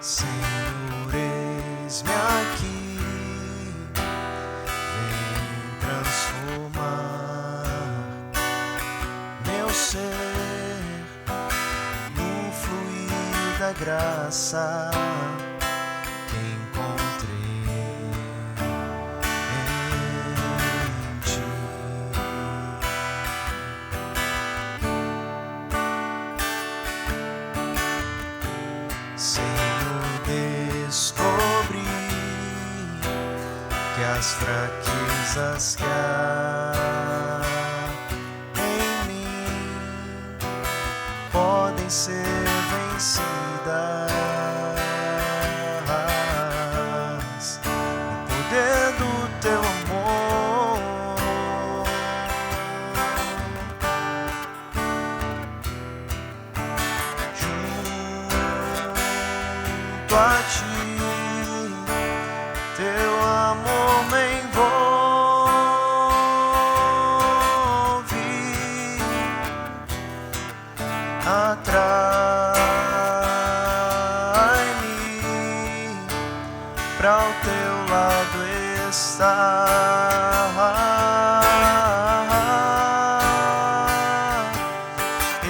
Senhor, eis-me aqui, vem transformar meu ser no fluir da graça que encontrei em ti. Senhor, descobri que as fraquezas que há em mim podem ser vencidas no poder do teu amor. Junto a ti, teu amor me envolve, atrai-me pra o teu lado estar.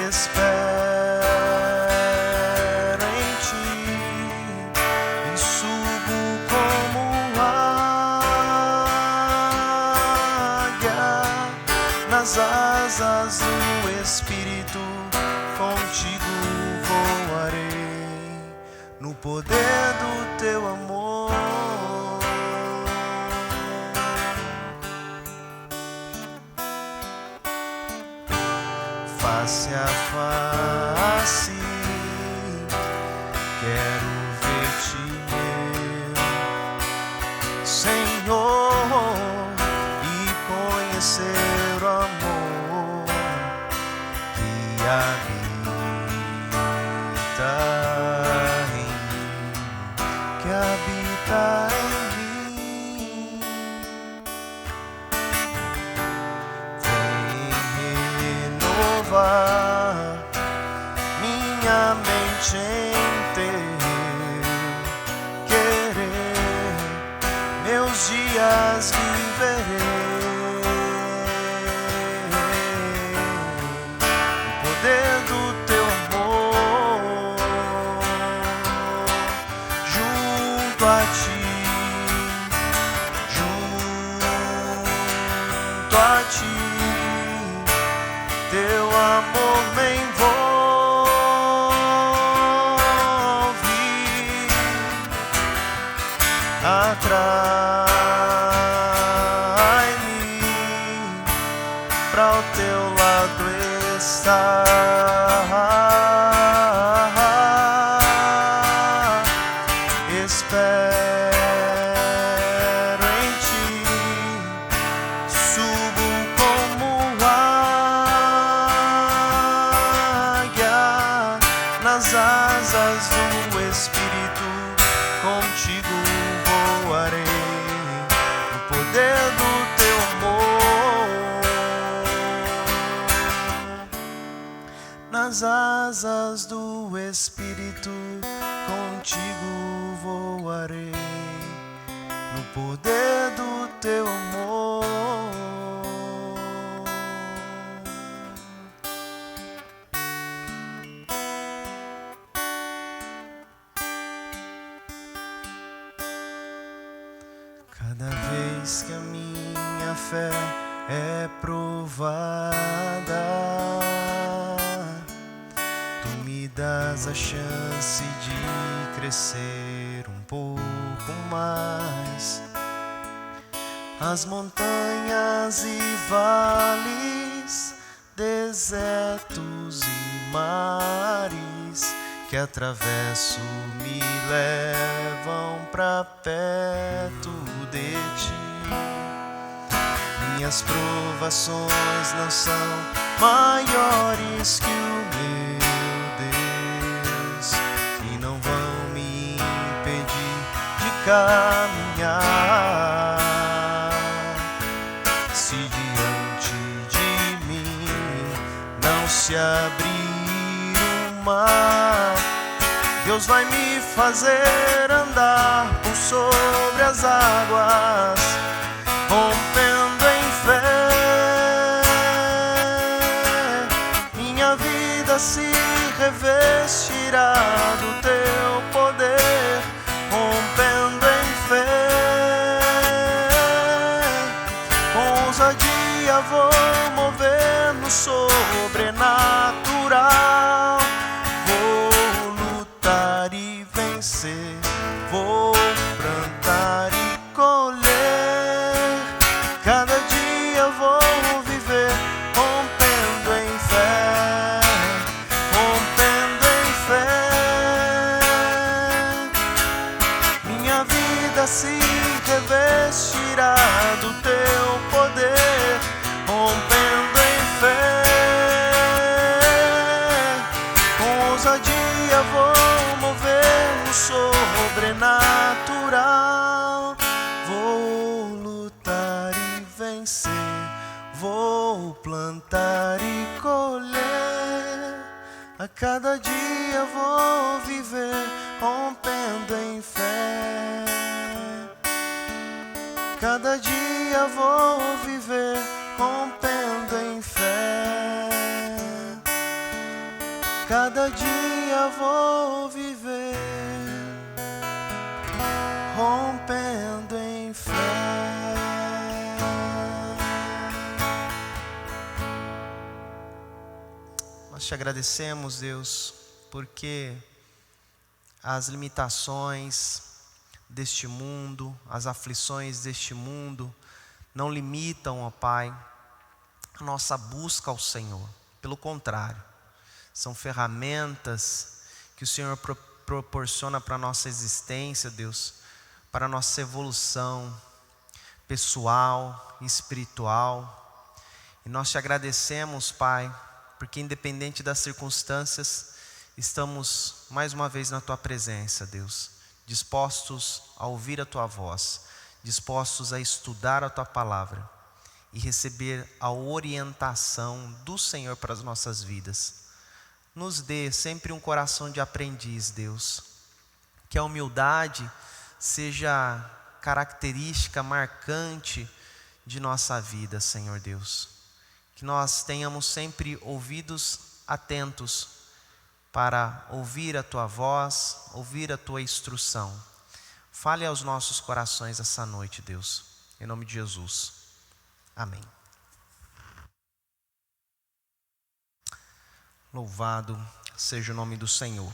Espero em ti e subo como águia nas asas do Espírito. Contigo voarei no poder do teu amor. Face a face, quero ver-te, meu Senhor, e conhecer o amor que habita em mim, que habita em mim. Vem renovar minha mente em teu querer, meus dias viverei no poder do teu amor. Junto a ti, junto a ti, teu amor me envolve, atrai-me pra o teu lado estar. Espero em ti, subo como águia nas asas do Espírito. Contigo voarei no poder do teu amor. Nas asas do Espírito, contigo voarei no poder do teu amor. Cada vez que a minha fé é provada, tu me dás a chance de crescer um pouco mais. As montanhas e vales, desertos e mares que atravesso me levam pra perto de ti. Minhas provações não são maiores que o meu Deus e não vão me impedir de caminhar. Se diante de mim não se abrir o mar, e Deus vai me fazer andar por sobre as águas, rompendo em fé. Minha vida se revestirá do teu poder, rompendo em fé. Com ousadia vou mover no sobrenatural. Vou lutar e vencer, vou plantar e colher. Cada dia vou viver rompendo em fé, rompendo em fé. Minha vida se revestirá do teu poder, rompendo em fé. Com ousadia vou mover no sobrenatural. Vou lutar e vencer, vou plantar e colher. A cada dia vou viver rompendo em fé. Cada dia vou viver rompendo em fé. Cada dia vou viver rompendo em fé. Nós te agradecemos, Deus, porque as limitações deste mundo, as aflições deste mundo não limitam, ó Pai, a nossa busca ao Senhor. Pelo contrário, são ferramentas que o Senhor proporciona para a nossa existência, Deus, para a nossa evolução pessoal e espiritual. E nós te agradecemos, Pai, porque independente das circunstâncias, estamos mais uma vez na Tua presença, Deus, dispostos a ouvir a Tua voz, dispostos a estudar a Tua palavra e receber a orientação do Senhor para as nossas vidas. Nos dê sempre um coração de aprendiz, Deus, que a humildade seja característica marcante de nossa vida, Senhor Deus. Que nós tenhamos sempre ouvidos atentos para ouvir a Tua voz, ouvir a Tua instrução. Fale aos nossos corações essa noite, Deus, em nome de Jesus. Amém. Louvado seja o nome do Senhor.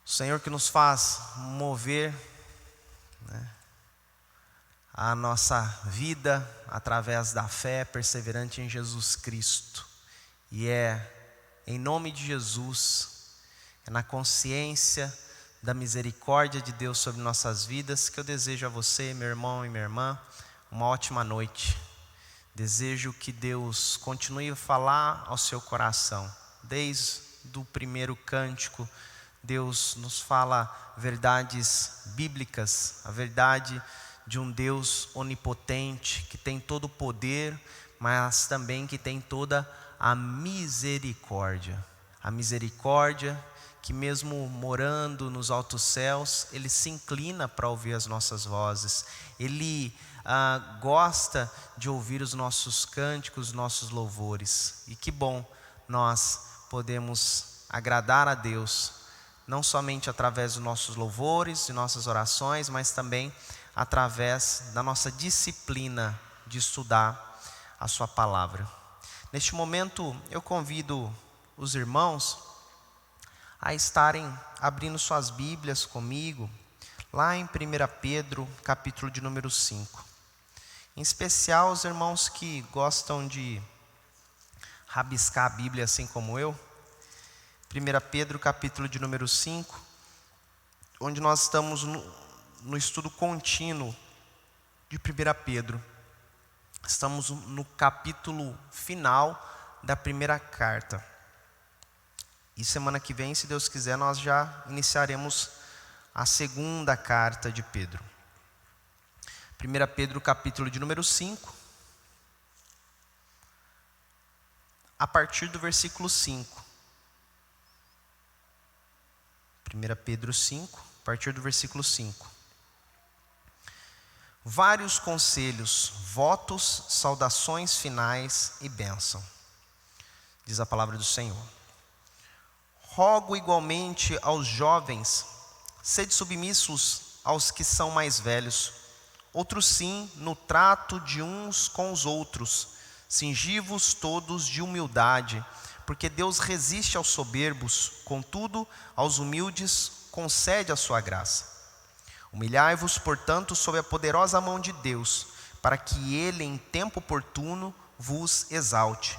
O Senhor que nos faz mover, né, a nossa vida através da fé perseverante em Jesus Cristo. E é em nome de Jesus, é na consciência da misericórdia de Deus sobre nossas vidas que eu desejo a você, meu irmão e minha irmã, uma ótima noite. Desejo que Deus continue a falar ao seu coração. Desde o primeiro cântico, Deus nos fala verdades bíblicas, a verdade de um Deus onipotente, que tem todo o poder, mas também que tem toda a misericórdia. A misericórdia que mesmo morando nos altos céus, Ele se inclina para ouvir as nossas vozes. Ele gosta de ouvir os nossos cânticos, nossos louvores. E que bom nós podemos agradar a Deus, não somente através dos nossos louvores e nossas orações, mas também através da nossa disciplina de estudar a Sua palavra. Neste momento eu convido os irmãos a estarem abrindo suas Bíblias comigo, lá em 1 Pedro, capítulo de número 5. Em especial os irmãos que gostam de rabiscar a Bíblia assim como eu. 1 Pedro, capítulo de número 5, onde nós estamos no estudo contínuo de 1 Pedro. Estamos no capítulo final da primeira carta. E semana que vem, se Deus quiser, nós já iniciaremos a segunda carta de Pedro. 1 Pedro, capítulo de número 5, a partir do versículo 5. 1 Pedro 5, a partir do versículo 5. Vários conselhos, votos, saudações finais e bênção. Diz a palavra do Senhor. Rogo igualmente aos jovens, sede submissos aos que são mais velhos. Outros sim, no trato de uns com os outros, cingivos todos de humildade, porque Deus resiste aos soberbos, contudo, aos humildes concede a sua graça. Humilhai-vos, portanto, sob a poderosa mão de Deus, para que Ele, em tempo oportuno, vos exalte,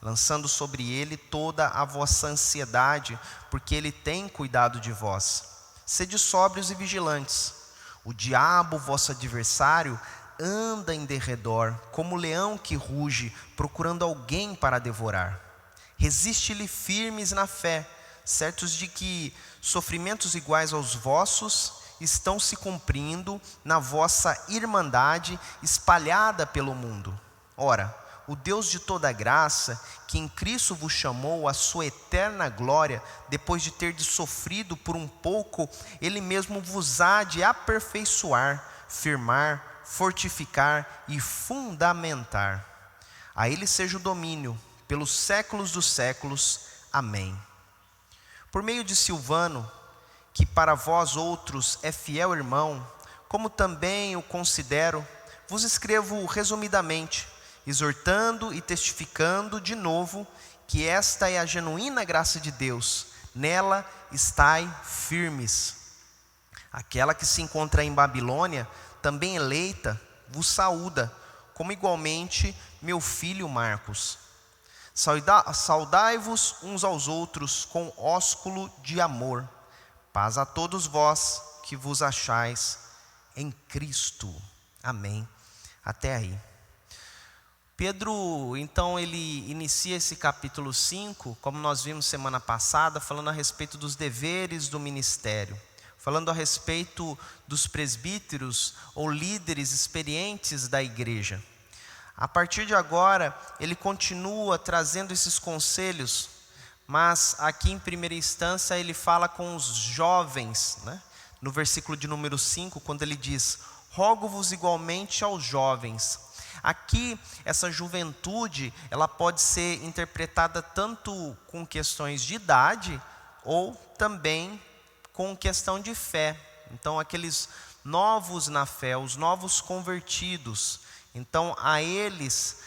lançando sobre Ele toda a vossa ansiedade, porque Ele tem cuidado de vós. Sede sóbrios e vigilantes. O diabo, vosso adversário, anda em derredor, como leão que ruge, procurando alguém para devorar. Resiste-lhe firmes na fé, certos de que sofrimentos iguais aos vossos estão se cumprindo na vossa irmandade espalhada pelo mundo. Ora, o Deus de toda graça, que em Cristo vos chamou à sua eterna glória, depois de terdes sofrido por um pouco, Ele mesmo vos há de aperfeiçoar, firmar, fortificar e fundamentar. A Ele seja o domínio, pelos séculos dos séculos. Amém. Por meio de Silvano, que para vós outros é fiel irmão, como também o considero, vos escrevo resumidamente, exortando e testificando de novo que esta é a genuína graça de Deus, nela estai firmes. Aquela que se encontra em Babilônia, também eleita, vos saúda, como igualmente meu filho Marcos. Saudai-vos uns aos outros com ósculo de amor. Paz a todos vós que vos achais em Cristo. Amém. Até aí. Pedro, então, ele inicia esse capítulo 5, como nós vimos semana passada, falando a respeito dos deveres do ministério, falando a respeito dos presbíteros ou líderes experientes da igreja. A partir de agora, ele continua trazendo esses conselhos, mas aqui em primeira instância ele fala com os jovens, né? No versículo de número 5, quando ele diz: rogo-vos igualmente aos jovens. Aqui, essa juventude, ela pode ser interpretada tanto com questões de idade, ou também com questão de fé. Então, aqueles novos na fé, os novos convertidos. Então, a eles,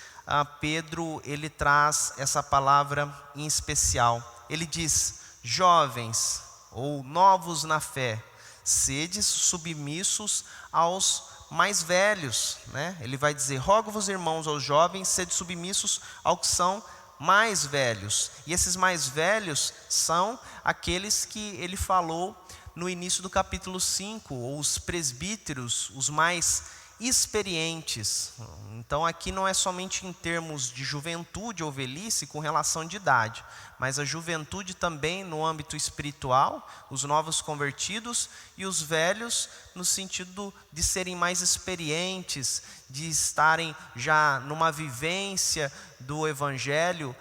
Pedro, ele traz essa palavra em especial. Ele diz: jovens ou novos na fé, sedes submissos aos mais velhos, né? Ele vai dizer: rogo-vos, irmãos, aos jovens, sede submissos aos que são mais velhos. E esses mais velhos são aqueles que ele falou no início do capítulo 5, ou os presbíteros, os mais experientes. Então aqui não é somente em termos de juventude ou velhice com relação de idade, mas a juventude também no âmbito espiritual, os novos convertidos, e os velhos no sentido de serem mais experientes, de estarem já numa vivência do evangelho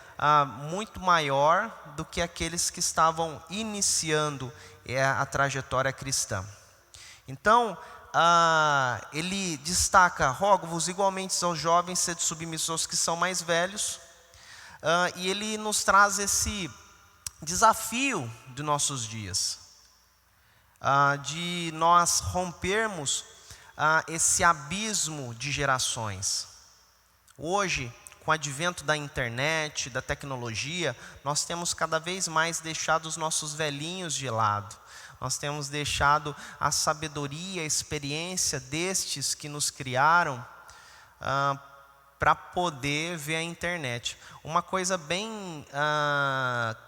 muito maior do que aqueles que estavam iniciando a trajetória cristã. Então, ele destaca: rogo-vos igualmente aos jovens, sede submissos aos que são mais velhos. E ele nos traz esse desafio de nossos dias, de nós rompermos esse abismo de gerações. Hoje, com o advento da internet, da tecnologia, nós temos cada vez mais deixado os nossos velhinhos de lado. Nós temos deixado a sabedoria, a experiência destes que nos criaram para poder ver a internet. Uma coisa bem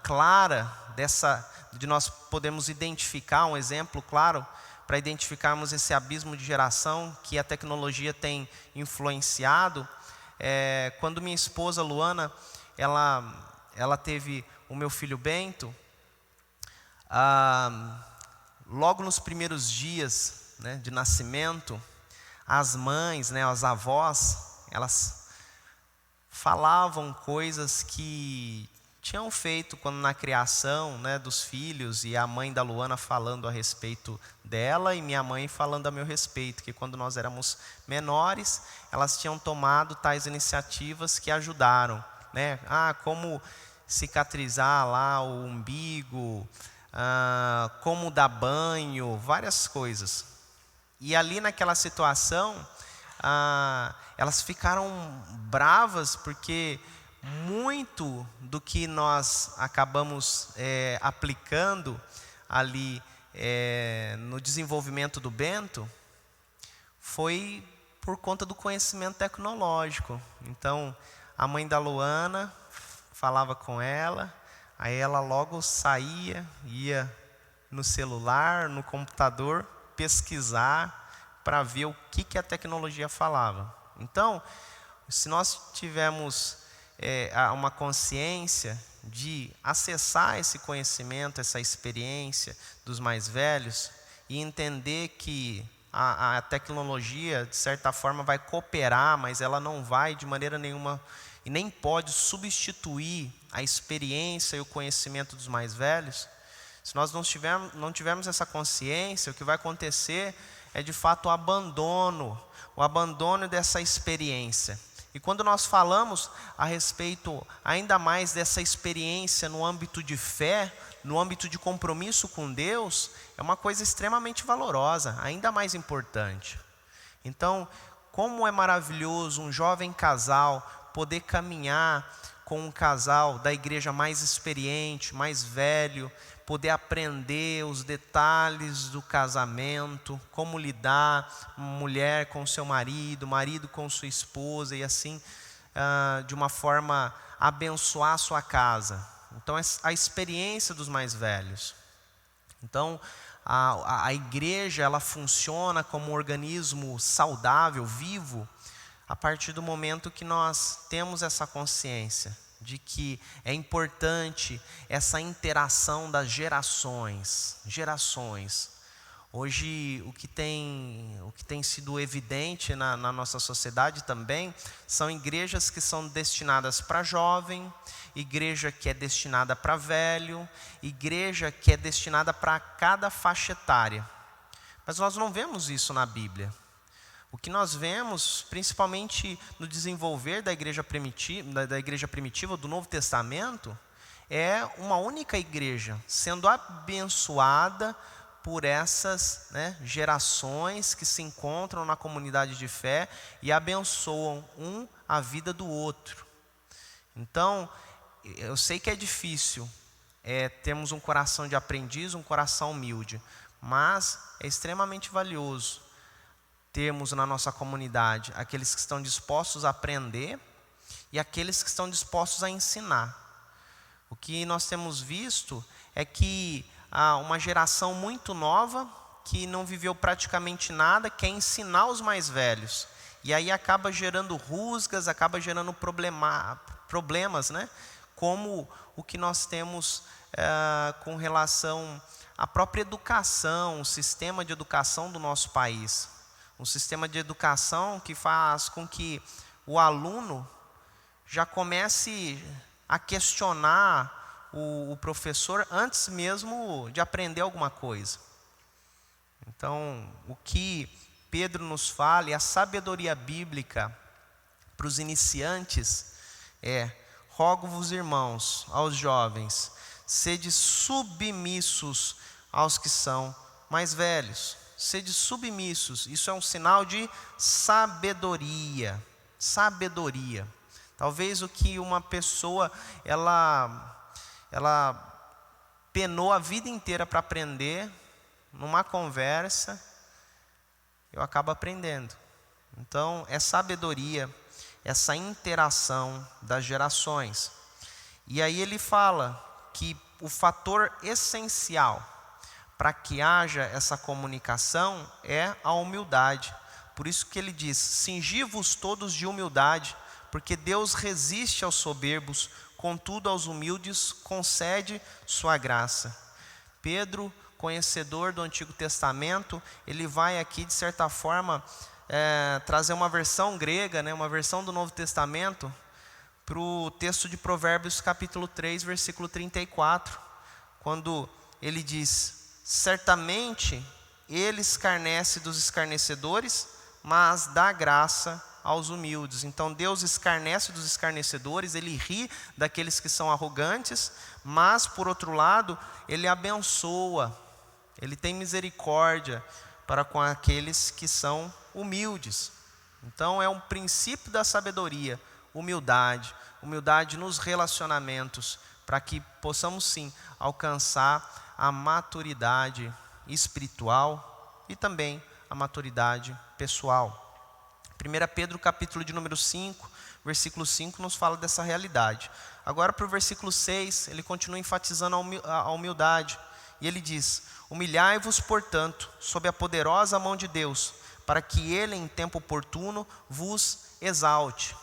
clara de nós podermos identificar, um exemplo claro, para identificarmos esse abismo de geração que a tecnologia tem influenciado, quando minha esposa Luana, ela teve o meu filho Bento. Logo nos primeiros dias, né, de nascimento, as mães, né, as avós, elas falavam coisas que tinham feito quando na criação, né, dos filhos, e a mãe da Luana falando a respeito dela e minha mãe falando a meu respeito, que quando nós éramos menores, elas tinham tomado tais iniciativas que ajudaram, né? Como cicatrizar lá o umbigo, como dar banho, várias coisas. E ali naquela situação, elas ficaram bravas porque muito do que nós acabamos aplicando ali no desenvolvimento do Bento foi por conta do conhecimento tecnológico. Então, a mãe da Luana falava com ela, aí ela logo saía, ia no celular, no computador, pesquisar para ver o que a tecnologia falava. Então, se nós tivermos uma consciência de acessar esse conhecimento, essa experiência dos mais velhos e entender que a tecnologia, de certa forma, vai cooperar, mas ela não vai de maneira nenhuma e nem pode substituir a experiência e o conhecimento dos mais velhos. Se nós não tivermos essa consciência, o que vai acontecer é de fato o abandono dessa experiência. E quando nós falamos a respeito ainda mais dessa experiência no âmbito de fé, no âmbito de compromisso com Deus, é uma coisa extremamente valorosa, ainda mais importante. Então, como é maravilhoso um jovem casal poder caminhar com um casal da igreja mais experiente, mais velho, poder aprender os detalhes do casamento, como lidar, mulher com seu marido, marido com sua esposa e assim, de uma forma abençoar a sua casa. Então, a experiência dos mais velhos. Então, a igreja, ela funciona como um organismo saudável, vivo, a partir do momento que nós temos essa consciência de que é importante essa interação das gerações. Hoje, o que tem sido evidente na nossa sociedade também, são igrejas que são destinadas para jovem, igreja que é destinada para velho, igreja que é destinada para cada faixa etária. Mas nós não vemos isso na Bíblia. O que nós vemos, principalmente no desenvolver da igreja primitiva, do Novo Testamento, é uma única igreja sendo abençoada por essas gerações que se encontram na comunidade de fé e abençoam a vida do outro. Então, eu sei que é difícil termos um coração de aprendiz, um coração humilde, mas é extremamente valioso termos na nossa comunidade aqueles que estão dispostos a aprender e aqueles que estão dispostos a ensinar. O que nós temos visto é que há uma geração muito nova que não viveu praticamente nada, quer ensinar os mais velhos. E aí acaba gerando rusgas, acaba gerando problemas, como o que nós temos com relação à própria educação, o sistema de educação do nosso país. Um sistema de educação que faz com que o aluno já comece a questionar o professor antes mesmo de aprender alguma coisa. Então, o que Pedro nos fala e a sabedoria bíblica para os iniciantes rogo-vos, irmãos, aos jovens, sede submissos aos que são mais velhos. Sede submissos, isso é um sinal de sabedoria. Talvez o que uma pessoa, ela penou a vida inteira para aprender, numa conversa, eu acabo aprendendo. Então, é sabedoria, essa interação das gerações. E aí ele fala que o fator essencial para que haja essa comunicação é a humildade. Por isso que ele diz: cingi-vos todos de humildade, porque Deus resiste aos soberbos, contudo aos humildes concede sua graça. Pedro, conhecedor do Antigo Testamento, ele vai aqui de certa forma trazer uma versão grega, uma versão do Novo Testamento, para o texto de Provérbios capítulo 3, versículo 34, quando ele diz: certamente ele escarnece dos escarnecedores, mas dá graça aos humildes. Então Deus escarnece dos escarnecedores, Ele ri daqueles que são arrogantes, mas por outro lado, Ele abençoa, Ele tem misericórdia para com aqueles que são humildes. Então é um princípio da sabedoria, humildade nos relacionamentos, para que possamos sim alcançar a maturidade espiritual e também a maturidade pessoal. 1 Pedro capítulo de número 5, versículo 5 nos fala dessa realidade. Agora para o versículo 6, ele continua enfatizando a humildade. E ele diz: humilhai-vos, portanto, sob a poderosa mão de Deus, para que Ele em tempo oportuno vos exalte.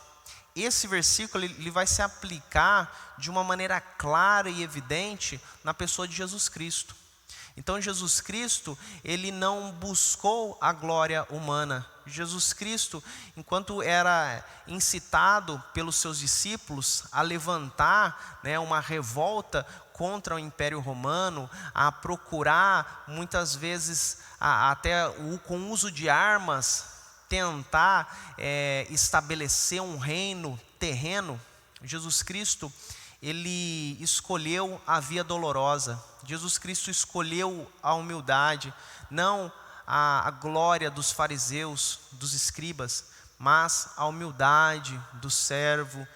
Esse versículo ele vai se aplicar de uma maneira clara e evidente na pessoa de Jesus Cristo. Então Jesus Cristo, ele não buscou a glória humana. Jesus Cristo, enquanto era incitado pelos seus discípulos a levantar, uma revolta contra o Império Romano, a procurar muitas vezes até com o uso de armas, tentar estabelecer um reino terreno, Jesus Cristo, ele escolheu a via dolorosa. Jesus Cristo escolheu a humildade, não a glória dos fariseus, dos escribas, mas a humildade do servo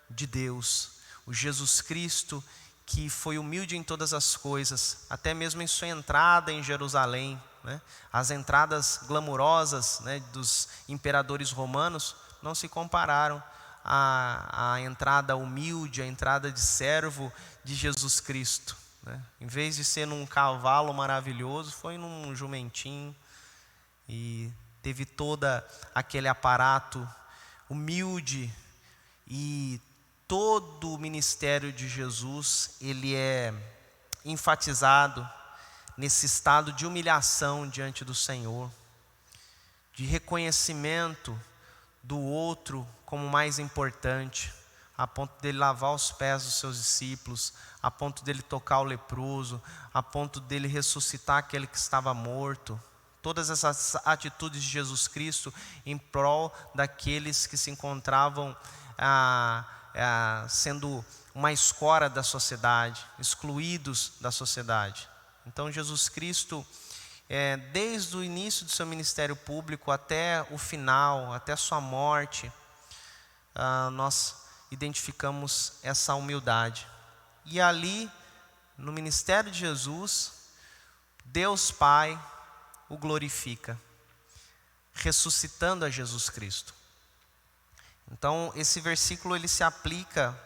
de Deus. O Jesus Cristo que foi humilde em todas as coisas, até mesmo em sua entrada em Jerusalém, as entradas glamurosas, dos imperadores romanos não se compararam à entrada humilde, à entrada de servo de Jesus Cristo. Em vez de ser num cavalo maravilhoso, foi num jumentinho, e teve todo aquele aparato humilde. E todo o ministério de Jesus, ele é enfatizado nesse estado de humilhação diante do Senhor, de reconhecimento do outro como mais importante, a ponto dele lavar os pés dos seus discípulos, a ponto dele tocar o leproso, a ponto dele ressuscitar aquele que estava morto. Todas essas atitudes de Jesus Cristo em prol daqueles que se encontravam sendo uma escória da sociedade, excluídos da sociedade. Então Jesus Cristo, desde o início do seu ministério público até o final, até a sua morte, nós identificamos essa humildade. E ali, no ministério de Jesus, Deus Pai o glorifica, ressuscitando a Jesus Cristo. Então esse versículo ele se aplica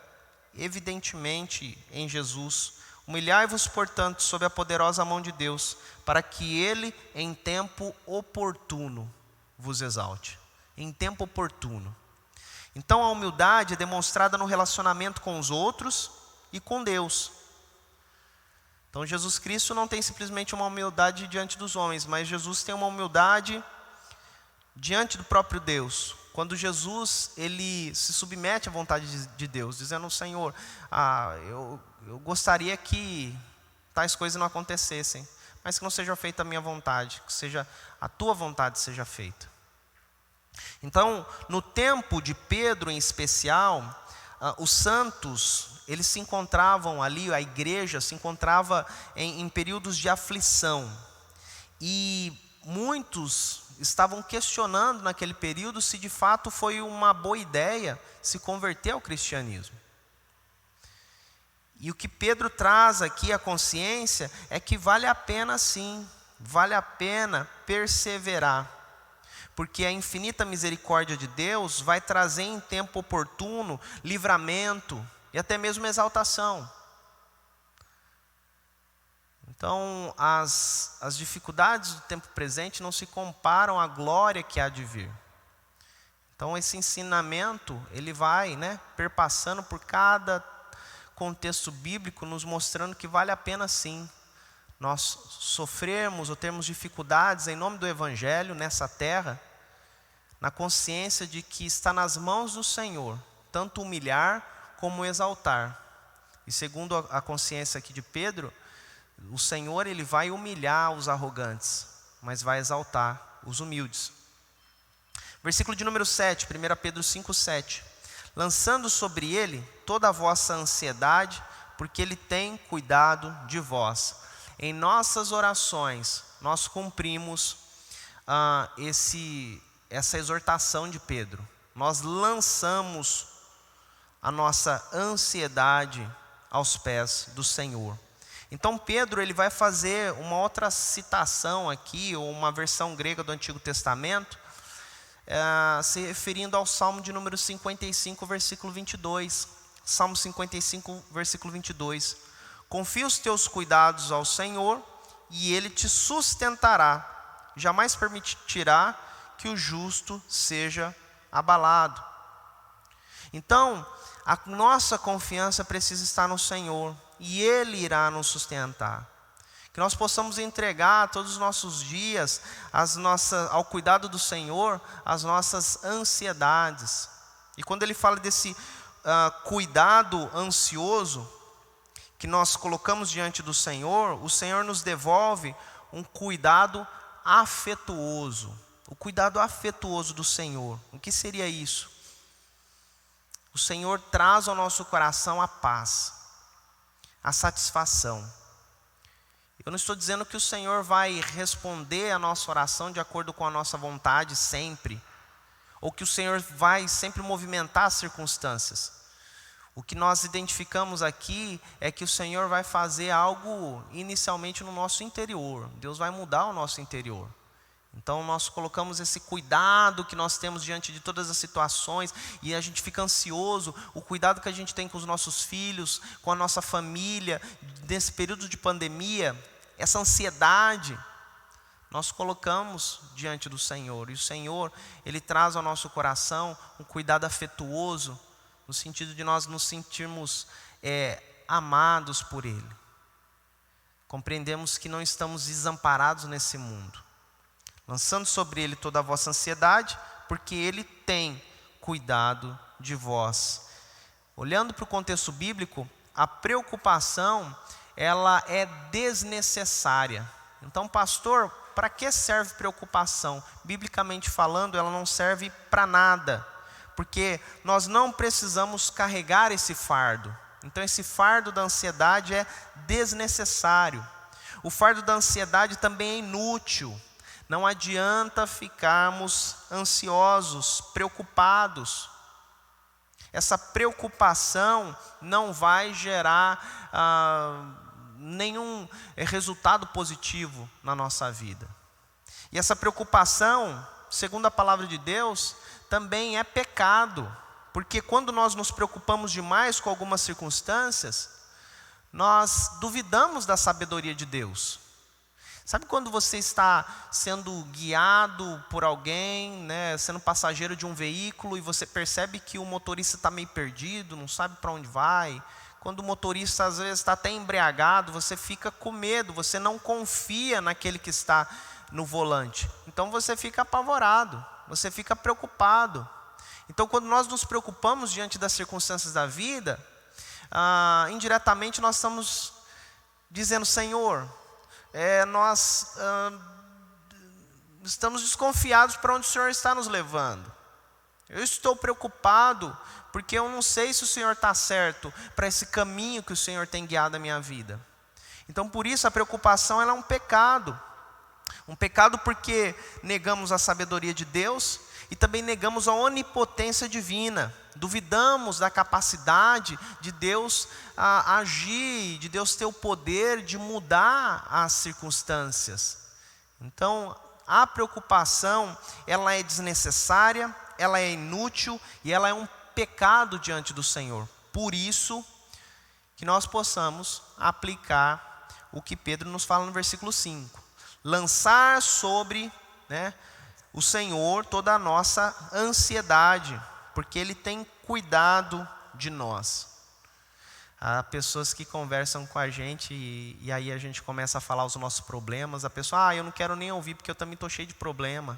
evidentemente em Jesus. Humilhai-vos, portanto, sob a poderosa mão de Deus, para que Ele em tempo oportuno vos exalte. Em tempo oportuno. Então a humildade é demonstrada no relacionamento com os outros e com Deus. Então Jesus Cristo não tem simplesmente uma humildade diante dos homens, mas Jesus tem uma humildade diante do próprio Deus. Quando Jesus ele se submete à vontade de Deus, dizendo: Senhor, eu gostaria que tais coisas não acontecessem, mas que não seja feita a minha vontade, que seja a tua vontade seja feita. Então, no tempo de Pedro em especial, os santos, eles se encontravam ali, a igreja se encontrava em períodos de aflição. E muitos estavam questionando naquele período se de fato foi uma boa ideia se converter ao cristianismo. E o que Pedro traz aqui à consciência é que vale a pena sim, vale a pena perseverar. Porque a infinita misericórdia de Deus vai trazer em tempo oportuno livramento e até mesmo exaltação. Então, as dificuldades do tempo presente não se comparam à glória que há de vir. Então, esse ensinamento, ele vai perpassando por cada contexto bíblico, nos mostrando que vale a pena sim nós sofrermos ou termos dificuldades em nome do Evangelho nessa terra, na consciência de que está nas mãos do Senhor, tanto humilhar como exaltar. E segundo a consciência aqui de Pedro, o Senhor ele vai humilhar os arrogantes, mas vai exaltar os humildes. Versículo de número 7, 1 Pedro 5,7. Lançando sobre ele toda a vossa ansiedade, porque ele tem cuidado de vós. Em nossas orações, nós cumprimos essa exortação de Pedro. Nós lançamos a nossa ansiedade aos pés do Senhor. Então Pedro ele vai fazer uma outra citação aqui, ou uma versão grega do Antigo Testamento, se referindo ao Salmo de número 55, versículo 22. Salmo 55, versículo 22. Confia os teus cuidados ao Senhor, e Ele te sustentará. Jamais permitirá que o justo seja abalado. Então, a nossa confiança precisa estar no Senhor, e Ele irá nos sustentar. Que nós possamos entregar todos os nossos dias ao cuidado do Senhor, as nossas ansiedades. E quando Ele fala desse cuidado ansioso que nós colocamos diante do Senhor, o Senhor nos devolve um cuidado afetuoso. O cuidado afetuoso do Senhor. O que seria isso? O Senhor traz ao nosso coração a paz, a satisfação. Eu não estou dizendo que o Senhor vai responder a nossa oração de acordo com a nossa vontade sempre, ou que o Senhor vai sempre movimentar as circunstâncias. O que nós identificamos aqui é que o Senhor vai fazer algo inicialmente no nosso interior. Deus vai mudar o nosso interior. Então nós colocamos esse cuidado que nós temos diante de todas as situações, e a gente fica ansioso, o cuidado que a gente tem com os nossos filhos, com a nossa família, nesse período de pandemia, essa ansiedade, nós colocamos diante do Senhor. E o Senhor, Ele traz ao nosso coração um cuidado afetuoso, no sentido de nós nos sentirmos amados por Ele. Compreendemos que não estamos desamparados nesse mundo. Lançando sobre Ele toda a vossa ansiedade, porque Ele tem cuidado de vós. Olhando para o contexto bíblico, a preocupação, ela é desnecessária. Então, pastor, para que serve preocupação? Biblicamente falando, ela não serve para nada, porque nós não precisamos carregar esse fardo. Então esse fardo da ansiedade é desnecessário. O fardo da ansiedade também é inútil. Não adianta ficarmos ansiosos, preocupados. Essa preocupação não vai gerar nenhum resultado positivo na nossa vida. E essa preocupação, segundo a palavra de Deus, também é pecado, porque quando nós nos preocupamos demais com algumas circunstâncias, nós duvidamos da sabedoria de Deus. Sabe quando você está sendo guiado por alguém, né, sendo passageiro de um veículo, e você percebe que o motorista está meio perdido, não sabe para onde vai? Quando o motorista às vezes está até embriagado, você fica com medo, você não confia naquele que está no volante. Então você fica apavorado, você fica preocupado. Então quando nós nos preocupamos diante das circunstâncias da vida, indiretamente nós estamos dizendo: Senhor, nós estamos desconfiados para onde o Senhor está nos levando. Eu estou preocupado porque eu não sei se o Senhor está certo para esse caminho que o Senhor tem guiado a minha vida. Então por isso a preocupação ela é um pecado. Um pecado porque negamos a sabedoria de Deus e também negamos a onipotência divina. Duvidamos da capacidade de Deus agir, de Deus ter o poder de mudar as circunstâncias. Então a preocupação ela é desnecessária, ela é inútil e ela é um pecado diante do Senhor. Por isso que nós possamos aplicar o que Pedro nos fala no versículo 5. Lançar sobre o Senhor toda a nossa ansiedade, porque Ele tem cuidado de nós. Há pessoas que conversam com a gente e aí a gente começa a falar os nossos problemas. A pessoa: eu não quero nem ouvir porque eu também estou cheio de problema.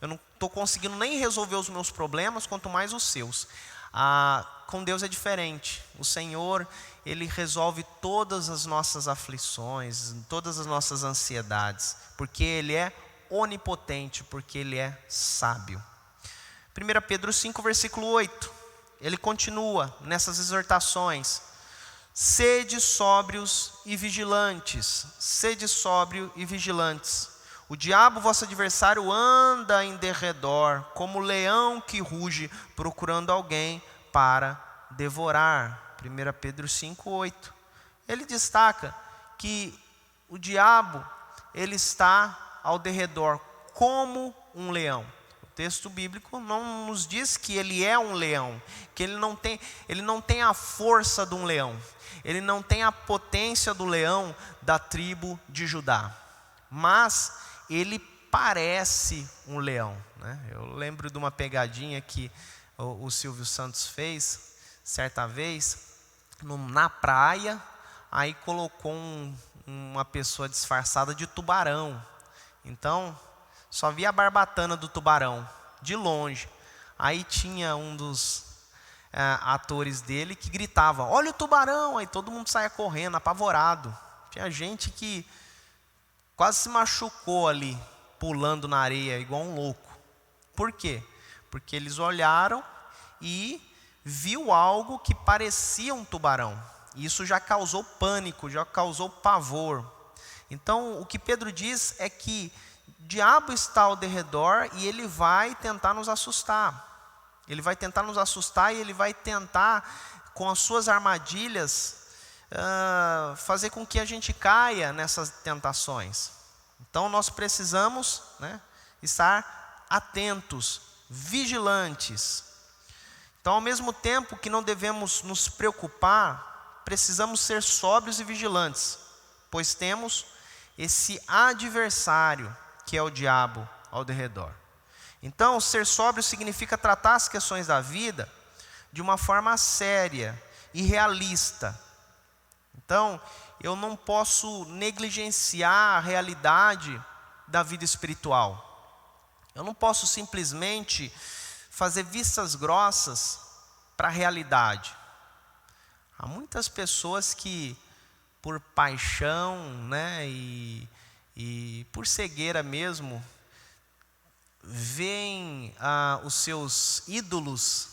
Eu não estou conseguindo nem resolver os meus problemas, quanto mais os seus. Com Deus é diferente. O Senhor, Ele resolve todas as nossas aflições, todas as nossas ansiedades, porque Ele é onipotente, porque Ele é sábio. 1 Pedro 5, versículo 8, ele continua nessas exortações: sede sóbrios e vigilantes, sede sóbrio e vigilantes. O diabo, vosso adversário, anda em derredor, como leão que ruge, procurando alguém para devorar. 1 Pedro 5, 8. Ele destaca que o diabo, ele está ao derredor como um leão. O texto bíblico não nos diz que ele é um leão, que ele não tem a força de um leão, ele não tem a potência do leão da tribo de Judá, mas ele parece um leão, né? Eu lembro de uma pegadinha que o Silvio Santos fez certa vez na praia. Aí colocou uma pessoa disfarçada de tubarão. Então só via a barbatana do tubarão de longe. Aí tinha um dos atores dele que gritava: olha o tubarão! Aí todo mundo saia correndo, apavorado. Tinha gente que quase se machucou ali, pulando na areia igual um louco. Por quê? Porque eles olharam e viu algo que parecia um tubarão. E isso já causou pânico, já causou pavor. Então o que Pedro diz é que o diabo está ao derredor e ele vai tentar nos assustar. Ele vai tentar nos assustar e ele vai tentar, com as suas armadilhas, fazer com que a gente caia nessas tentações. Então nós precisamos, né, estar atentos, vigilantes. Então, ao mesmo tempo que não devemos nos preocupar, precisamos ser sóbrios e vigilantes, pois temos esse adversário que é o diabo ao derredor. Então, ser sóbrio significa tratar as questões da vida de uma forma séria e realista. Então, eu não posso negligenciar a realidade da vida espiritual. Eu não posso simplesmente fazer vistas grossas para a realidade. Há muitas pessoas que, por paixão, né, e por cegueira mesmo, veem os seus ídolos,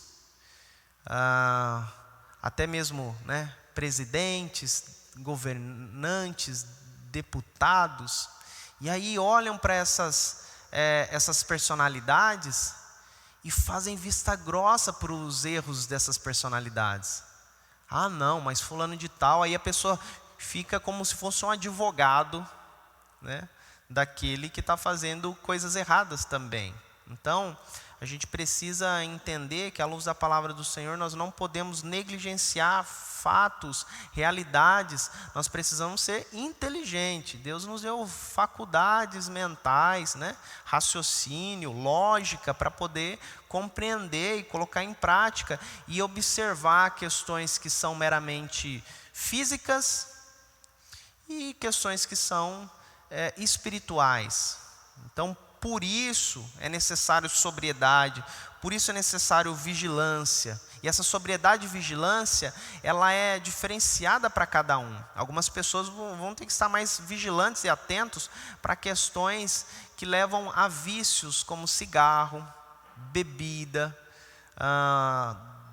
até mesmo, né, presidentes, governantes, deputados, e aí olham para essas personalidades e fazem vista grossa para os erros dessas personalidades. Ah não, mas fulano de tal, aí a pessoa fica como se fosse um advogado, né, daquele que está fazendo coisas erradas também. Então, a gente precisa entender que, à luz da palavra do Senhor, nós não podemos negligenciar fatos, realidades. Nós precisamos ser inteligentes. Deus nos deu faculdades mentais, né? Raciocínio, lógica, para poder compreender e colocar em prática e observar questões que são meramente físicas e questões que são espirituais. Então, por isso é necessário sobriedade, por isso é necessário vigilância. E essa sobriedade e vigilância, ela é diferenciada para cada um. Algumas pessoas vão ter que estar mais vigilantes e atentos para questões que levam a vícios como cigarro, bebida,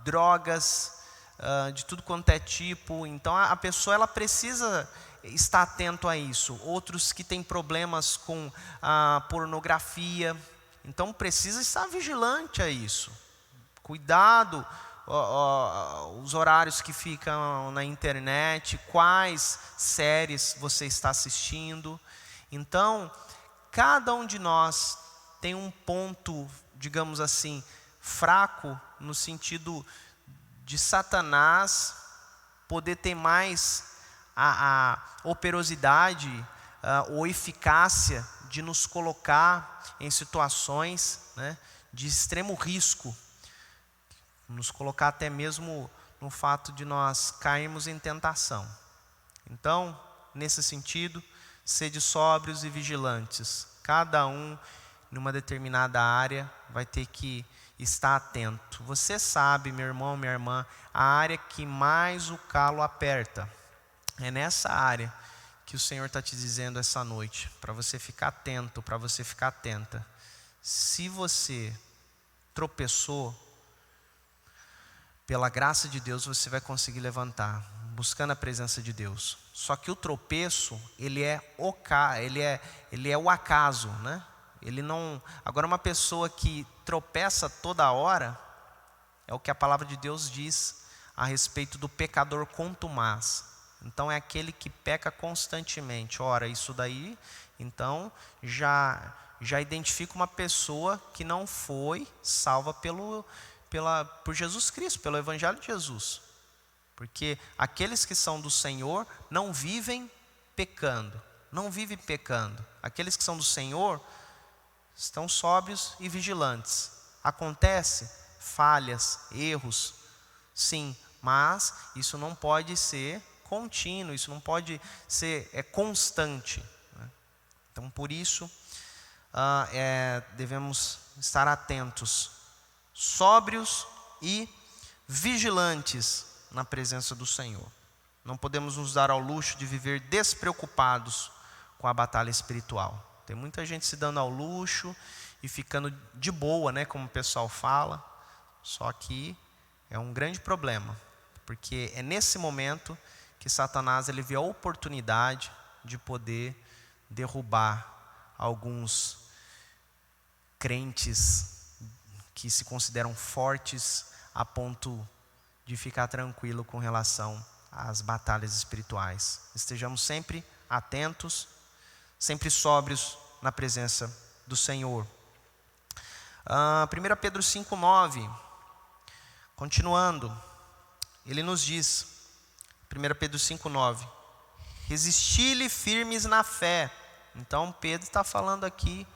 drogas, de tudo quanto é tipo. Então a pessoa, ela precisa estar atento a isso. Outros que têm problemas com pornografia, então precisa estar vigilante a isso. Cuidado, os horários que ficam na internet, quais séries você está assistindo. Então, cada um de nós tem um ponto, digamos assim, fraco, no sentido de Satanás poder ter mais a operosidade ou eficácia de nos colocar em situações, né, de extremo risco, nos colocar até mesmo no fato de nós cairmos em tentação. Então, nesse sentido, sede sóbrios e vigilantes. Cada um, numa determinada área, vai ter que estar atento. Você sabe, meu irmão, minha irmã, a área que mais o calo aperta. É nessa área que o Senhor está te dizendo essa noite, para você ficar atento, para você ficar atenta. Se você tropeçou, pela graça de Deus você vai conseguir levantar, buscando a presença de Deus. Só que o tropeço, ele é o acaso, né? Ele não. Agora, uma pessoa que tropeça toda hora, é o que a palavra de Deus diz a respeito do pecador contumaz. Então é aquele que peca constantemente. Ora, isso daí, então já identifica uma pessoa que não foi salva por Jesus Cristo, pelo Evangelho de Jesus. Porque aqueles que são do Senhor não vivem pecando. Não vivem pecando. Aqueles que são do Senhor estão sóbrios e vigilantes. Acontece falhas, erros, sim, mas isso não pode ser contínuo, isso não pode ser constante, né? Então, por isso, devemos estar atentos, sóbrios e vigilantes na presença do Senhor. Não podemos nos dar ao luxo de viver despreocupados com a batalha espiritual. Tem muita gente se dando ao luxo e ficando de boa, né, como o pessoal fala. Só que é um grande problema, porque é nesse momento que Satanás ele vê a oportunidade de poder derrubar alguns crentes que se consideram fortes a ponto de ficar tranquilo com relação às batalhas espirituais. Estejamos sempre atentos, sempre sóbrios na presença do Senhor. 1 Pedro 5,9, continuando, ele nos diz, 1 Pedro 5,9, resisti-lhe firmes na fé. Então Pedro está falando aqui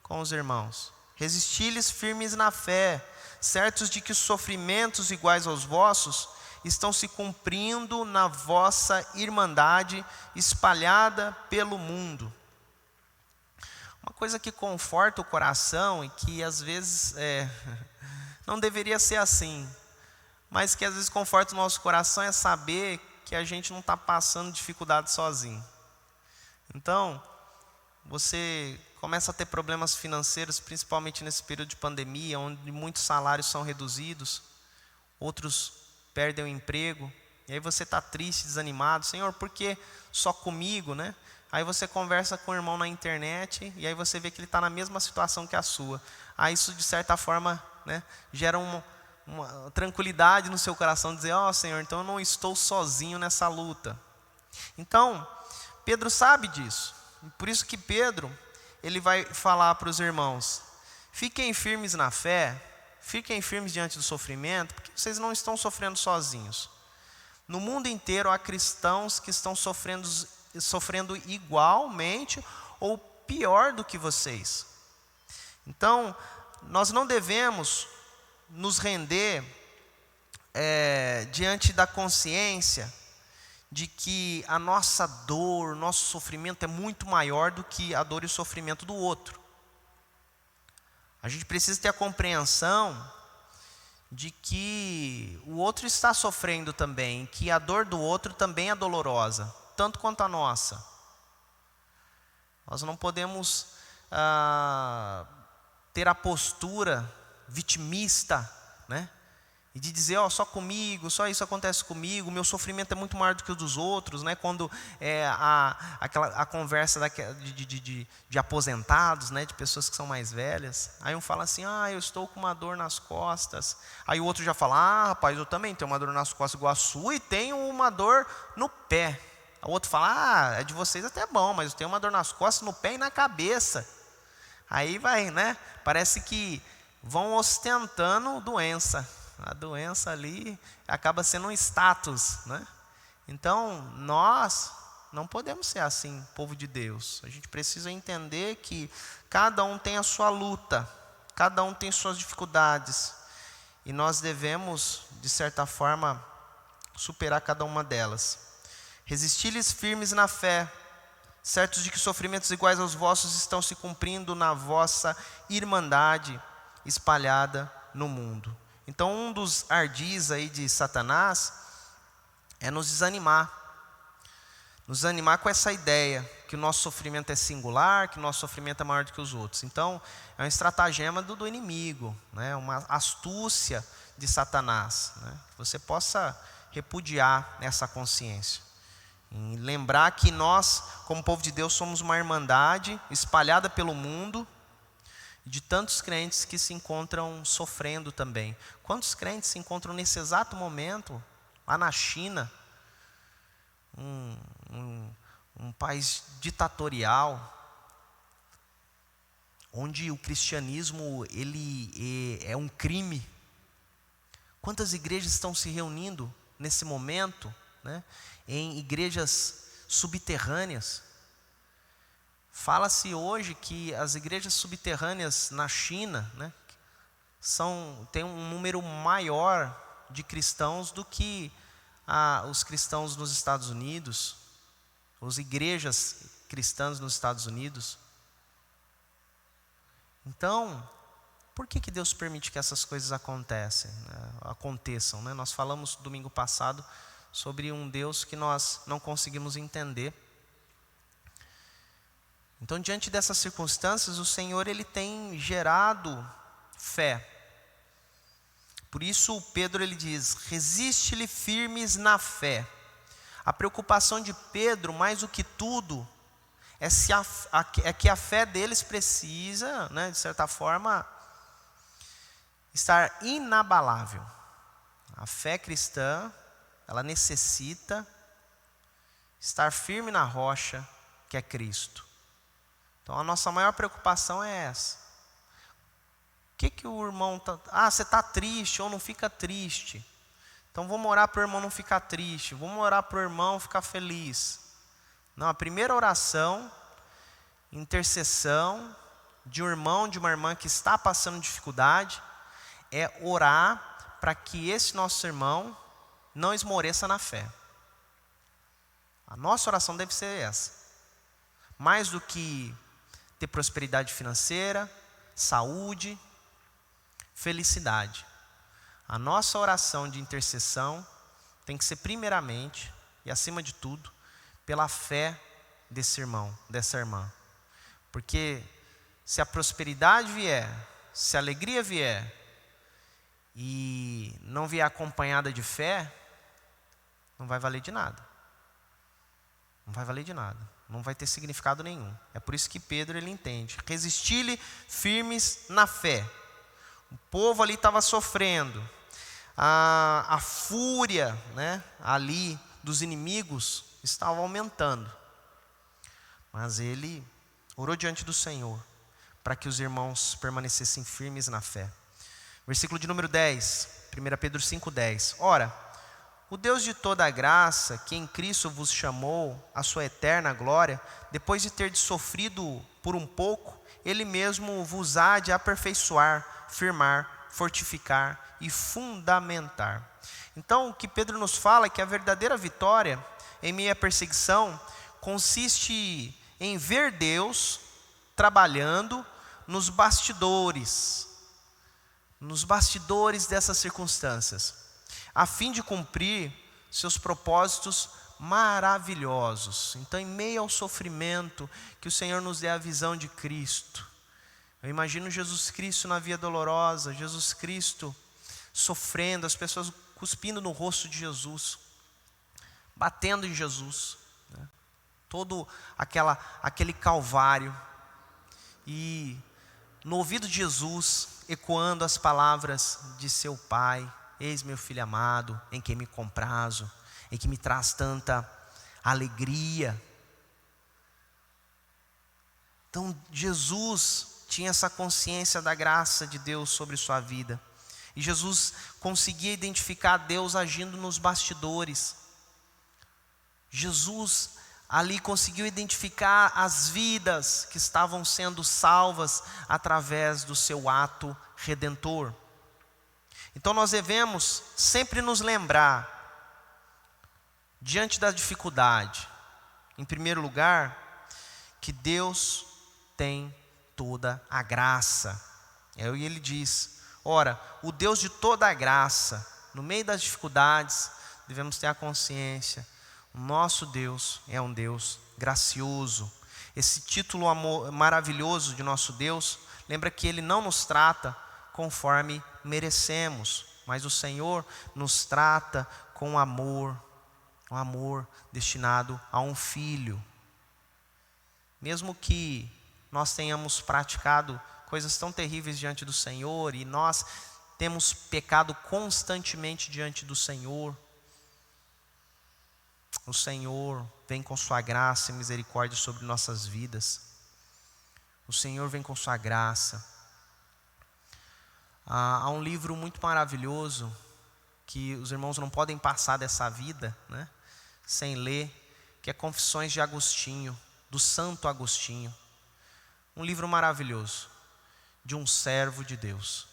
com os irmãos. Resisti-lhes firmes na fé, certos de que os sofrimentos iguais aos vossos estão se cumprindo na vossa irmandade espalhada pelo mundo. Uma coisa que conforta o coração e que às vezes não deveria ser assim, mas que às vezes conforta o nosso coração é saber que a gente não está passando dificuldade sozinho. Então, você começa a ter problemas financeiros, principalmente nesse período de pandemia, onde muitos salários são reduzidos, outros perdem o emprego, e aí você está triste, desanimado. Senhor, por que só comigo, né? Aí você conversa com o irmão na internet, e aí você vê que ele está na mesma situação que a sua. Aí isso, de certa forma, né, gera uma tranquilidade no seu coração, dizer, Senhor, então eu não estou sozinho nessa luta. Então, Pedro sabe disso. Por isso que Pedro, ele vai falar para os irmãos, fiquem firmes na fé, fiquem firmes diante do sofrimento, porque vocês não estão sofrendo sozinhos. No mundo inteiro há cristãos que estão sofrendo igualmente ou pior do que vocês. Então, nós não devemos nos render diante da consciência de que a nossa dor, o nosso sofrimento é muito maior do que a dor e o sofrimento do outro. A gente precisa ter a compreensão de que o outro está sofrendo também, que a dor do outro também é dolorosa, tanto quanto a nossa. Nós não podemos ter a postura vitimista, né? E de dizer, só comigo, só isso acontece comigo, meu sofrimento é muito maior do que o dos outros, né? Quando a conversa de aposentados, né? De pessoas que são mais velhas, aí um fala assim, eu estou com uma dor nas costas, aí o outro já fala, rapaz, eu também tenho uma dor nas costas igual a sua e tenho uma dor no pé. O outro fala, é de vocês até bom, mas eu tenho uma dor nas costas, no pé e na cabeça. Aí vai, né? Parece que vão ostentando doença. A doença ali acaba sendo um status, né? Então, nós não podemos ser assim, povo de Deus. A gente precisa entender que cada um tem a sua luta, cada um tem suas dificuldades, e nós devemos, de certa forma, superar cada uma delas. Resisti-lhes firmes na fé, certos de que sofrimentos iguais aos vossos estão se cumprindo na vossa irmandade espalhada no mundo. Então, um dos ardis aí de Satanás é nos desanimar com essa ideia que o nosso sofrimento é singular, que o nosso sofrimento é maior do que os outros. Então, é um estratagema do inimigo, né? Uma astúcia de Satanás, né? Que você possa repudiar essa consciência. E lembrar que nós, como povo de Deus, somos uma irmandade espalhada pelo mundo, de tantos crentes que se encontram sofrendo também. Quantos crentes se encontram nesse exato momento, lá na China, um país ditatorial, onde o cristianismo ele é um crime. Quantas igrejas estão se reunindo nesse momento, né, em igrejas subterrâneas? Fala-se hoje que as igrejas subterrâneas na China, né, tem um número maior de cristãos do que os cristãos nos Estados Unidos, as igrejas cristãs nos Estados Unidos. Então, por que Deus permite que essas coisas aconteçam, né? Nós falamos domingo passado sobre um Deus que nós não conseguimos entender. Então, diante dessas circunstâncias, o Senhor ele tem gerado fé. Por isso Pedro ele diz: resiste-lhe firmes na fé. A preocupação de Pedro, mais do que tudo, é que a fé deles precisa, né, de certa forma, estar inabalável. A fé cristã, ela necessita estar firme na rocha, que é Cristo. Então a nossa maior preocupação é essa. O que o irmão está... você está triste ou não fica triste. Então vamos orar para o irmão não ficar triste. Vamos orar para o irmão ficar feliz. Não, a primeira oração, intercessão de um irmão, de uma irmã que está passando dificuldade, é orar para que esse nosso irmão não esmoreça na fé. A nossa oração deve ser essa. Mais do que ter prosperidade financeira, saúde, felicidade. A nossa oração de intercessão tem que ser primeiramente e acima de tudo pela fé desse irmão, dessa irmã. Porque se a prosperidade vier, se a alegria vier e não vier acompanhada de fé, não vai valer de nada. Não vai valer de nada. Não vai ter significado nenhum. É por isso que Pedro ele entende. Resistir-lhe firmes na fé. O povo ali estava sofrendo. A fúria, né, ali dos inimigos estava aumentando. Mas ele orou diante do Senhor para que os irmãos permanecessem firmes na fé. Versículo de número 10, 1 Pedro 5,10. Ora, o Deus de toda a graça, que em Cristo vos chamou à sua eterna glória, depois de ter sofrido por um pouco, Ele mesmo vos há de aperfeiçoar, firmar, fortificar e fundamentar. Então, o que Pedro nos fala é que a verdadeira vitória em meio à perseguição consiste em ver Deus trabalhando nos bastidores dessas circunstâncias, a fim de cumprir seus propósitos maravilhosos. Então, em meio ao sofrimento, que o Senhor nos dê a visão de Cristo. Eu imagino Jesus Cristo na via dolorosa, Jesus Cristo sofrendo, as pessoas cuspindo no rosto de Jesus, batendo em Jesus, né? Todo aquele calvário, e no ouvido de Jesus ecoando as palavras de seu Pai: eis meu filho amado, em quem me comprazo, em que me traz tanta alegria. Então Jesus tinha essa consciência da graça de Deus sobre sua vida. E Jesus conseguia identificar Deus agindo nos bastidores. Jesus ali conseguiu identificar as vidas que estavam sendo salvas através do seu ato redentor. Então nós devemos sempre nos lembrar, diante da dificuldade, em primeiro lugar, que Deus tem toda a graça. E ele diz: Ora, o Deus de toda a graça, no meio das dificuldades, devemos ter a consciência, o nosso Deus é um Deus gracioso. Esse título maravilhoso de nosso Deus, lembra que Ele não nos trata conforme merecemos, mas o Senhor nos trata com amor, um amor destinado a um filho. Mesmo que nós tenhamos praticado coisas tão terríveis diante do Senhor, e nós temos pecado constantemente diante do Senhor, o Senhor vem com sua graça e misericórdia sobre nossas vidas. O Senhor vem com sua graça. Há um livro muito maravilhoso que os irmãos não podem passar dessa vida, né, sem ler, que é Confissões de Agostinho, do Santo Agostinho. Um livro maravilhoso de um servo de Deus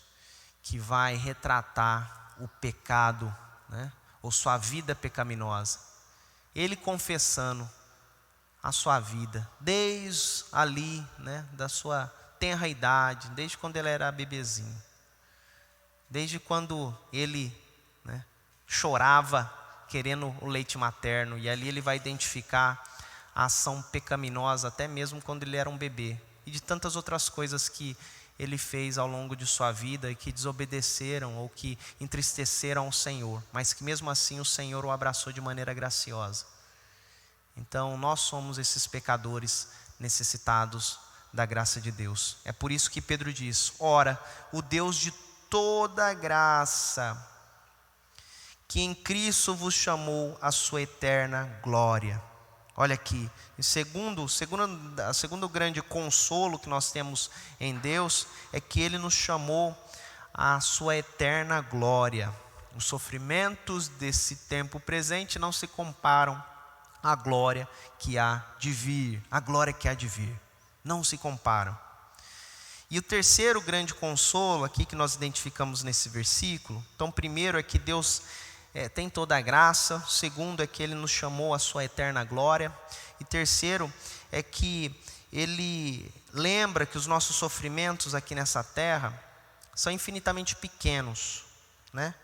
que vai retratar o pecado, né, ou sua vida pecaminosa. Ele confessando a sua vida, desde ali, né, da sua tenra idade, desde quando ele era bebezinho, desde quando ele, né, chorava querendo o leite materno, e ali ele vai identificar a ação pecaminosa, até mesmo quando ele era um bebê, e de tantas outras coisas que ele fez ao longo de sua vida, e que desobedeceram ou que entristeceram o Senhor, mas que mesmo assim o Senhor o abraçou de maneira graciosa. Então nós somos esses pecadores necessitados da graça de Deus. É por isso que Pedro diz: ora, o Deus de toda graça, que em Cristo vos chamou a sua eterna glória. Olha aqui, segundo grande consolo que nós temos em Deus, é que Ele nos chamou à sua eterna glória. Os sofrimentos desse tempo presente não se comparam à glória que há de vir. A glória que há de vir não se comparam. E o terceiro grande consolo aqui que nós identificamos nesse versículo, então primeiro é que Deus tem toda a graça, segundo é que Ele nos chamou à sua eterna glória, e terceiro é que Ele lembra que os nossos sofrimentos aqui nessa terra são infinitamente pequenos, né?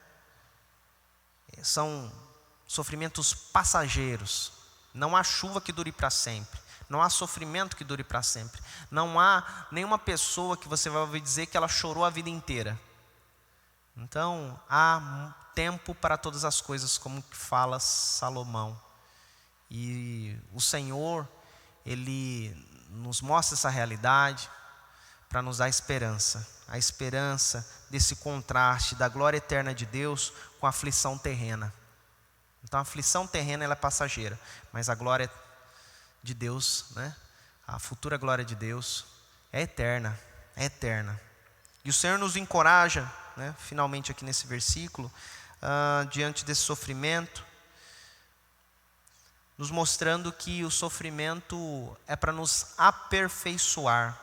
São sofrimentos passageiros. Não há chuva que dure para sempre, não há sofrimento que dure para sempre, não há nenhuma pessoa que você vai ouvir dizer que ela chorou a vida inteira. Então há tempo para todas as coisas, como fala Salomão. E o Senhor, Ele nos mostra essa realidade para nos dar esperança. A esperança desse contraste da glória eterna de Deus com a aflição terrena. Então a aflição terrena ela é passageira, mas a glória de Deus, né, a futura glória de Deus é eterna, é eterna. E o Senhor nos encoraja, né, finalmente aqui nesse versículo, diante desse sofrimento, nos mostrando que o sofrimento é para nos aperfeiçoar.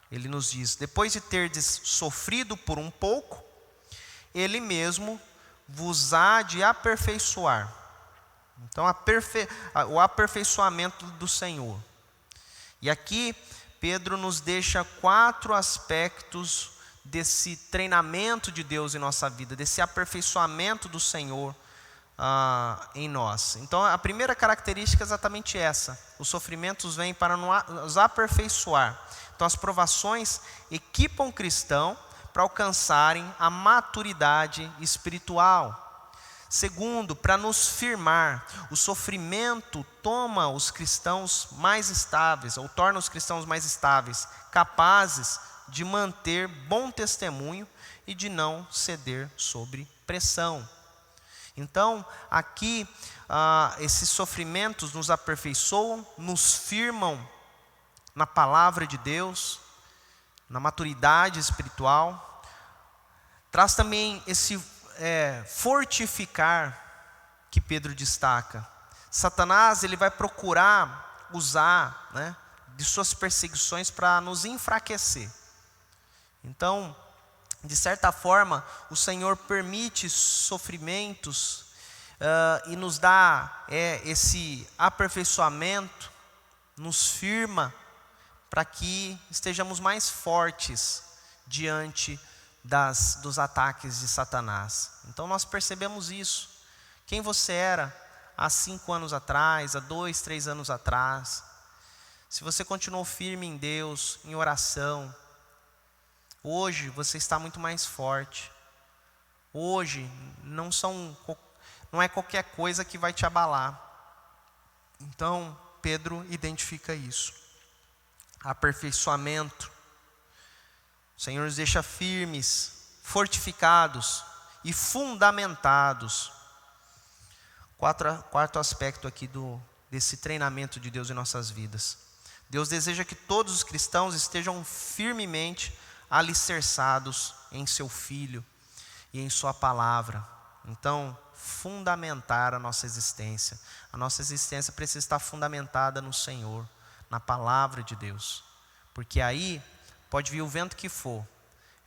Ele nos diz: depois de terdes sofrido por um pouco, Ele mesmo vos há de aperfeiçoar. Então o aperfeiçoamento do Senhor. E aqui Pedro nos deixa 4 aspectos desse treinamento de Deus em nossa vida, desse aperfeiçoamento do Senhor em nós. Então a primeira característica é exatamente essa: os sofrimentos vêm para nos aperfeiçoar. Então as provações equipam o cristão para alcançarem a maturidade espiritual. Segundo, para nos firmar. O sofrimento toma os cristãos mais estáveis, ou torna os cristãos mais estáveis, capazes de manter bom testemunho e de não ceder sob pressão. Então, aqui, esses sofrimentos nos aperfeiçoam, nos firmam na palavra de Deus, na maturidade espiritual. Traz também esse fortificar que Pedro destaca. Satanás ele vai procurar usar, né, de suas perseguições para nos enfraquecer. Então, de certa forma, o Senhor permite sofrimentos e nos dá esse aperfeiçoamento, nos firma para que estejamos mais fortes diante dos ataques de Satanás. Então nós percebemos isso. Quem você era há 5 anos atrás, há 2, 3 anos atrás. Se você continuou firme em Deus, em oração, hoje você está muito mais forte. Hoje não é qualquer coisa que vai te abalar. Então Pedro identifica isso. Aperfeiçoamento. O Senhor nos deixa firmes, fortificados e fundamentados. Quarto aspecto aqui desse treinamento de Deus em nossas vidas. Deus deseja que todos os cristãos estejam firmemente alicerçados em seu Filho e em sua palavra. Então, fundamentar a nossa existência. A nossa existência precisa estar fundamentada no Senhor, na palavra de Deus. Porque aí pode vir o vento que for.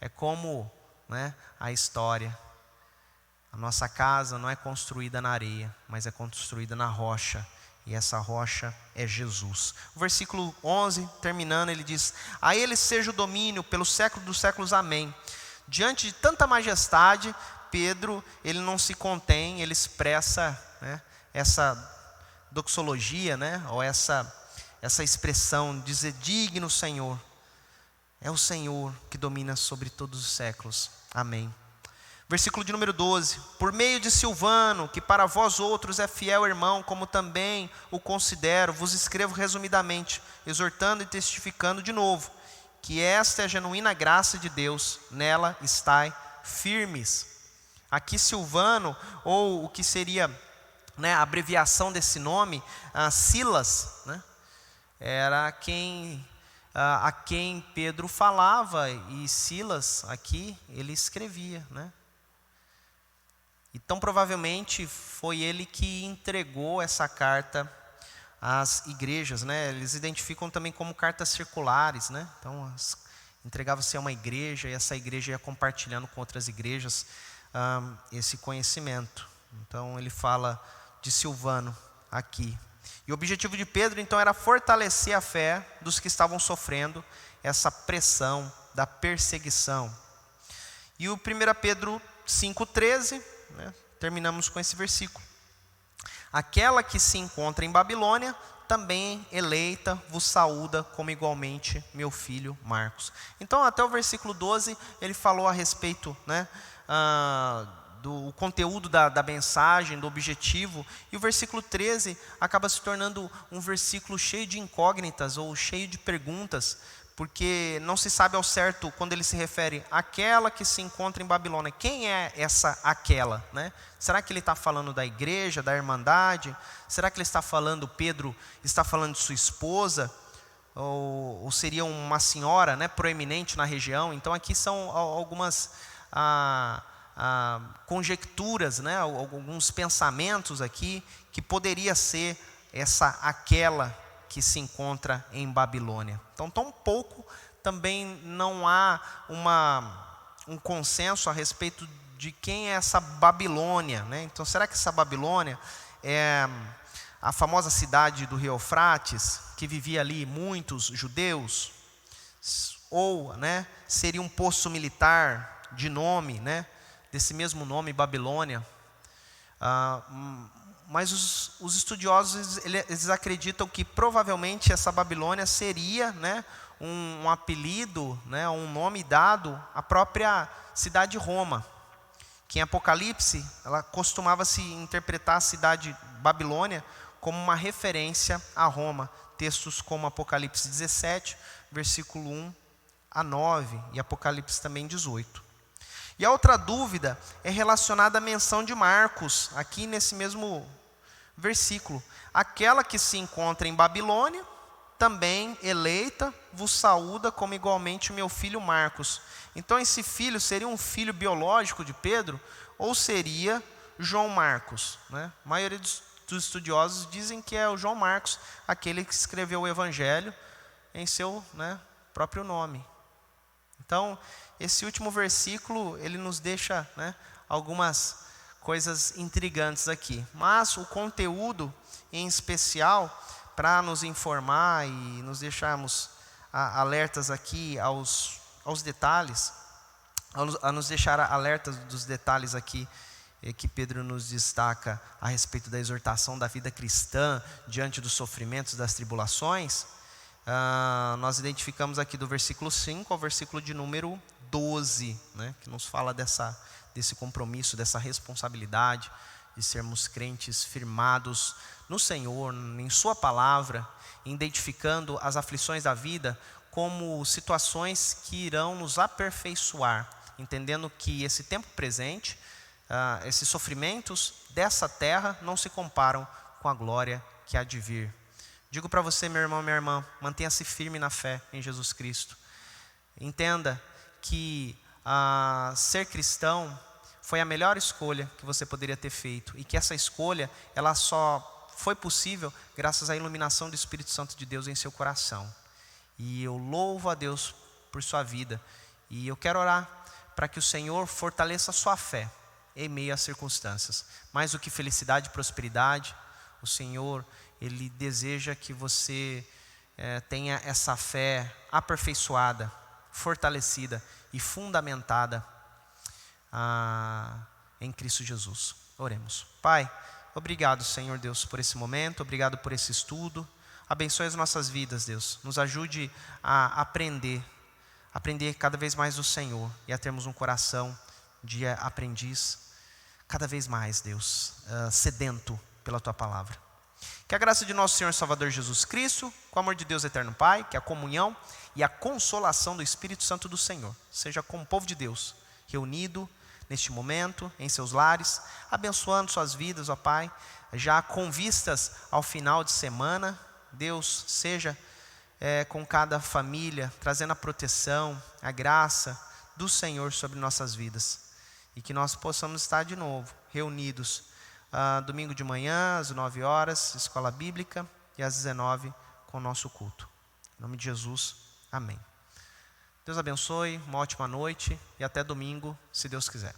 É como, a história. A nossa casa não é construída na areia, mas é construída na rocha. E essa rocha é Jesus. O versículo 11, terminando, ele diz: a ele seja o domínio pelo século dos séculos, amém. Diante de tanta majestade, Pedro, ele não se contém, ele expressa, essa doxologia, ou essa expressão, dizer: digno Senhor, é o Senhor que domina sobre todos os séculos, amém. Versículo de número 12: por meio de Silvano, que para vós outros é fiel irmão, como também o considero, vos escrevo resumidamente, exortando e testificando de novo, que esta é a genuína graça de Deus, nela estai firmes. Aqui Silvano, ou o que seria a abreviação desse nome, Silas, era a quem Pedro falava, e Silas aqui ele escrevia, Então provavelmente foi ele que entregou essa carta às igrejas, Eles identificam também como cartas circulares, Então entregava-se a uma igreja e essa igreja ia compartilhando com outras igrejas esse conhecimento. Então ele fala de Silvano aqui. E o objetivo de Pedro então era fortalecer a fé dos que estavam sofrendo essa pressão da perseguição. E o 1 Pedro 5,13, terminamos com esse versículo: aquela que se encontra em Babilônia, também eleita, vos saúda, como igualmente meu filho Marcos. Então até o versículo 12 ele falou a respeito do conteúdo da mensagem, do objetivo. E o versículo 13 acaba se tornando um versículo cheio de incógnitas, ou cheio de perguntas, porque não se sabe ao certo quando ele se refere àquela que se encontra em Babilônia. Quem é essa aquela? Será que ele está falando da igreja, da irmandade? Será que Pedro está falando de sua esposa? Ou seria uma senhora proeminente na região? Então aqui são algumas conjecturas, alguns pensamentos aqui, que poderia ser aquela que se encontra em Babilônia. Então tão pouco também não há um consenso a respeito de quem é essa Babilônia, Então será que essa Babilônia é a famosa cidade do Rio Eufrates, que vivia ali muitos judeus? Ou seria um posto militar de nome, desse mesmo nome, Babilônia? Mas os estudiosos eles acreditam que provavelmente essa Babilônia seria um apelido, um nome dado à própria cidade de Roma, que em Apocalipse ela costumava se interpretar a cidade Babilônia como uma referência a Roma. Textos como Apocalipse 17, versículo 1 a 9, e Apocalipse também 18. E a outra dúvida é relacionada à menção de Marcos, aqui nesse mesmo versículo: aquela que se encontra em Babilônia, também eleita, vos saúda, como igualmente o meu filho Marcos. Então esse filho seria um filho biológico de Pedro, ou seria João Marcos? A maioria dos estudiosos dizem que é o João Marcos, aquele que escreveu o Evangelho em seu próprio nome. Então esse último versículo ele nos deixa algumas coisas intrigantes aqui, mas o conteúdo em especial, para nos informar e nos deixarmos alertas aqui aos detalhes, a nos deixar alertas dos detalhes aqui que Pedro nos destaca a respeito da exortação da vida cristã diante dos sofrimentos, das tribulações. Nós identificamos aqui do versículo 5 ao versículo de número 12, né, que nos fala desse compromisso, dessa responsabilidade de sermos crentes firmados no Senhor, em sua palavra, identificando as aflições da vida como situações que irão nos aperfeiçoar, entendendo que esse tempo presente, esses sofrimentos dessa terra não se comparam com a glória que há de vir. Digo para você, meu irmão, minha irmã, mantenha-se firme na fé em Jesus Cristo. Entenda que ser cristão foi a melhor escolha que você poderia ter feito, e que essa escolha, ela só foi possível graças à iluminação do Espírito Santo de Deus em seu coração. E eu louvo a Deus por sua vida, e eu quero orar para que o Senhor fortaleça a sua fé em meio às circunstâncias. Mais do que felicidade e prosperidade, o Senhor, Ele deseja que você tenha essa fé aperfeiçoada, fortalecida e fundamentada em Cristo Jesus. Oremos. Pai, obrigado, Senhor Deus, por esse momento, obrigado por esse estudo. Abençoe as nossas vidas, Deus. Nos ajude a aprender cada vez mais do Senhor e a termos um coração de aprendiz cada vez mais, Deus, sedento pela Tua palavra. Que a graça de nosso Senhor Salvador Jesus Cristo, com o amor de Deus eterno Pai, que a comunhão e a consolação do Espírito Santo do Senhor seja com o povo de Deus reunido neste momento, em seus lares, abençoando suas vidas, ó Pai, já com vistas ao final de semana. Deus, seja com cada família, trazendo a proteção, a graça do Senhor sobre nossas vidas, e que nós possamos estar de novo reunidos domingo de manhã, às 9 horas, escola bíblica, e às 19 com o nosso culto. Em nome de Jesus, amém. Deus abençoe, uma ótima noite e até domingo, se Deus quiser.